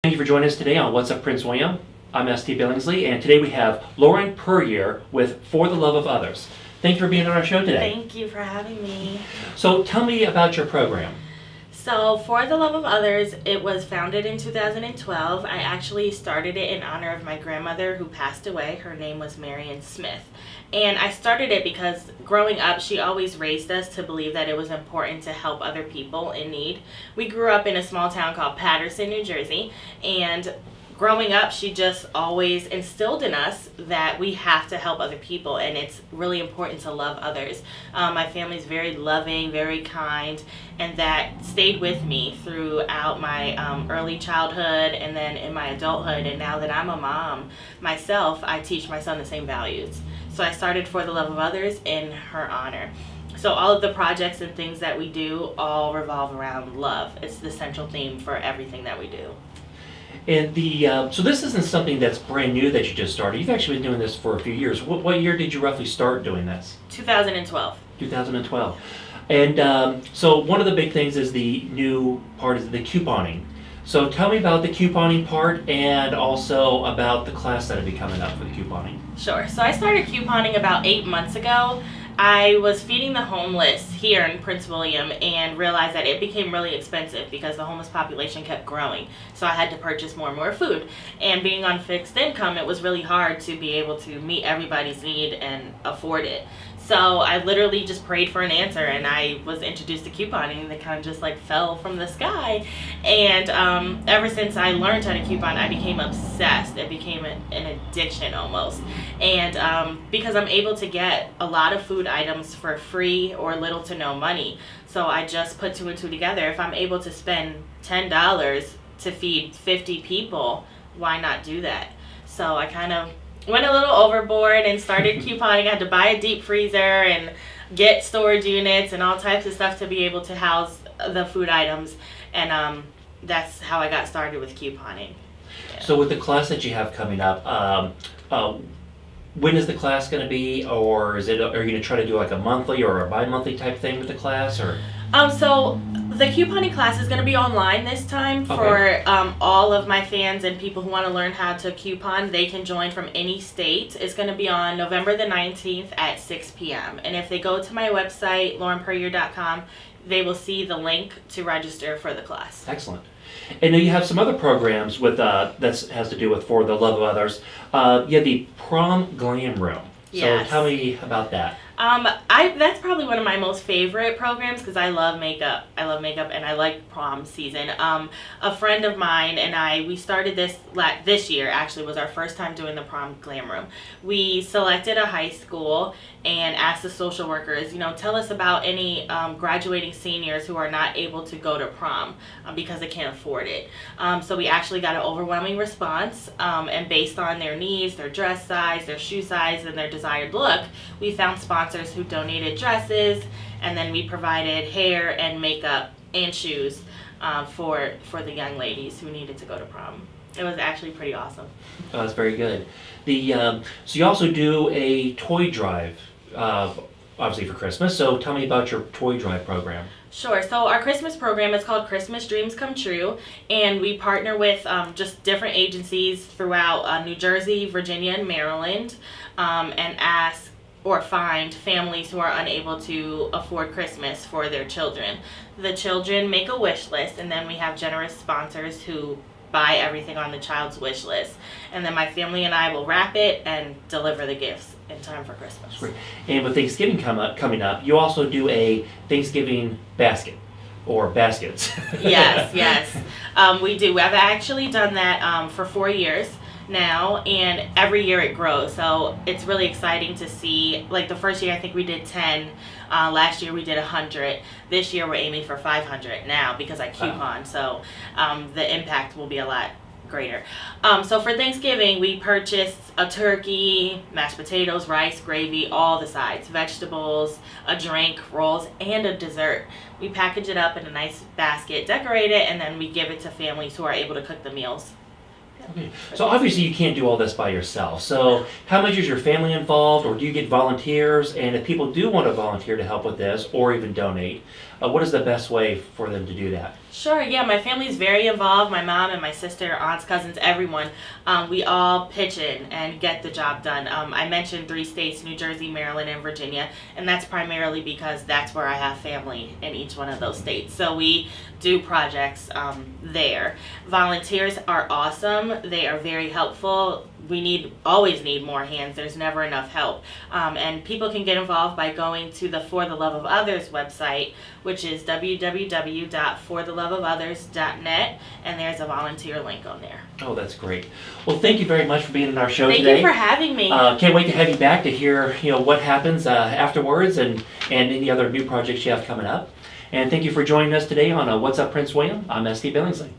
Thank you for joining us today on What's Up Prince William. I'm ST Billingsley, and today we have Lauren Puryear with For the Love of Others. Thank you for being on our show today. Thank you for having me. So tell me about your program. So For the Love of Others, it was founded in 2012. I actually started it in honor of my grandmother who passed away. Her name was Marian Smith. And I started it because growing up, she always raised us to believe that it was important to help other people in need. We grew up in a small town called Patterson, New Jersey, and growing up, she just always instilled in us that we have to help other people, and it's really important to love others. My family's very loving, very kind, and that stayed with me throughout my early childhood and then in my adulthood. And now that I'm a mom myself, I teach my son the same values. So I started For the Love of Others in her honor. So all of the projects and things that we do all revolve around love. It's the central theme for everything that we do. And so this isn't something that's brand new that you just started. You've actually been doing this for a few years. What year did you roughly start doing this? 2012. 2012. And so one of the big things is the new part is the couponing. So tell me about the couponing part and also about the class that'll be coming up for the couponing. Sure. So I started couponing about 8 months ago. I was feeding the homeless here in Prince William and realized that it became really expensive because the homeless population kept growing. So I had to purchase more and more food. And being on fixed income, it was really hard to be able to meet everybody's need and afford it. So I literally just prayed for an answer, and I was introduced to couponing, and it kind of just like fell from the sky. And ever since I learned how to coupon, I became obsessed. It became an addiction almost. And because I'm able to get a lot of food items for free or little to no money, so I just put two and two together. If I'm able to spend $10 to feed 50 people, why not do that? So I kind of went a little overboard and started couponing. I had to buy a deep freezer and get storage units and all types of stuff to be able to house the food items. And that's how I got started with couponing. Yeah. So with the class that you have coming up, when is the class going to be, or are you going to try to do like a monthly or a bi-monthly type thing with the class, or? So the couponing class is going to be online this time for all of my fans and people who want to learn how to coupon. They can join from any state. It's going to be on November the 19th at 6 p.m. And if they go to my website, laurenpuryear.com, they will see the link to register for the class. Excellent. And then you have some other programs with that has to do with For the Love of Others. You have the Prom Glam Room. So Yes. tell me about that. That's probably one of my most favorite programs because I love makeup. I love makeup and I like prom season. A friend of mine and we started this year. Actually, was our first time doing the Prom Glam Room. We selected a high school and asked the social workers, tell us about any graduating seniors who are not able to go to prom because they can't afford it. So we actually got an overwhelming response, and based on their needs, their dress size, their shoe size, and their desired look, we found sponsors who donated dresses, and then we provided hair and makeup and shoes for the young ladies who needed to go to prom. It was actually pretty awesome. Oh, that's very good. So you also do a toy drive, obviously for Christmas. So tell me about your toy drive program. Sure. So our Christmas program is called Christmas Dreams Come True, and we partner with just different agencies throughout New Jersey, Virginia, and Maryland, and ask or find families who are unable to afford Christmas for their children. The children make a wish list, and then we have generous sponsors who buy everything on the child's wish list. And then my family and I will wrap it and deliver the gifts in time for Christmas. Great. And with Thanksgiving coming up, you also do a Thanksgiving basket or baskets. Yes. We do. I've actually done that for 4 years now, and every year it grows. So it's really exciting to see. Like the first year, I think we did 10. Last year we did 100. This year we're aiming for 500 now because I coupon. So the impact will be a lot greater. So for Thanksgiving, we purchased a turkey, mashed potatoes, rice, gravy, all the sides, vegetables, a drink, rolls, and a dessert. We package it up in a nice basket, decorate it, and then we give it to families who are able to cook the meals. Okay. So obviously you can't do all this by yourself. So how much is your family involved, or do you get volunteers? And if people do want to volunteer to help with this or even donate, what is the best way for them to do that? Sure, yeah, my family's very involved. My mom and my sister, aunts, cousins, everyone. We all pitch in and get the job done. I mentioned 3 states, New Jersey, Maryland, and Virginia, and that's primarily because that's where I have family in each one of those states. So we do projects there. Volunteers are awesome. They are very helpful. We always need more hands. There's never enough help. And people can get involved by going to the For the Love of Others website, which is www.fortheloveofothers.net, and there's a volunteer link on there. Oh, that's great. Well, thank you very much for being in our show Thank today. you for having me. Can't wait to have you back to hear what happens afterwards and any other new projects you have coming up. And thank you for joining us today on What's Up Prince William. I'm ST Billingsley.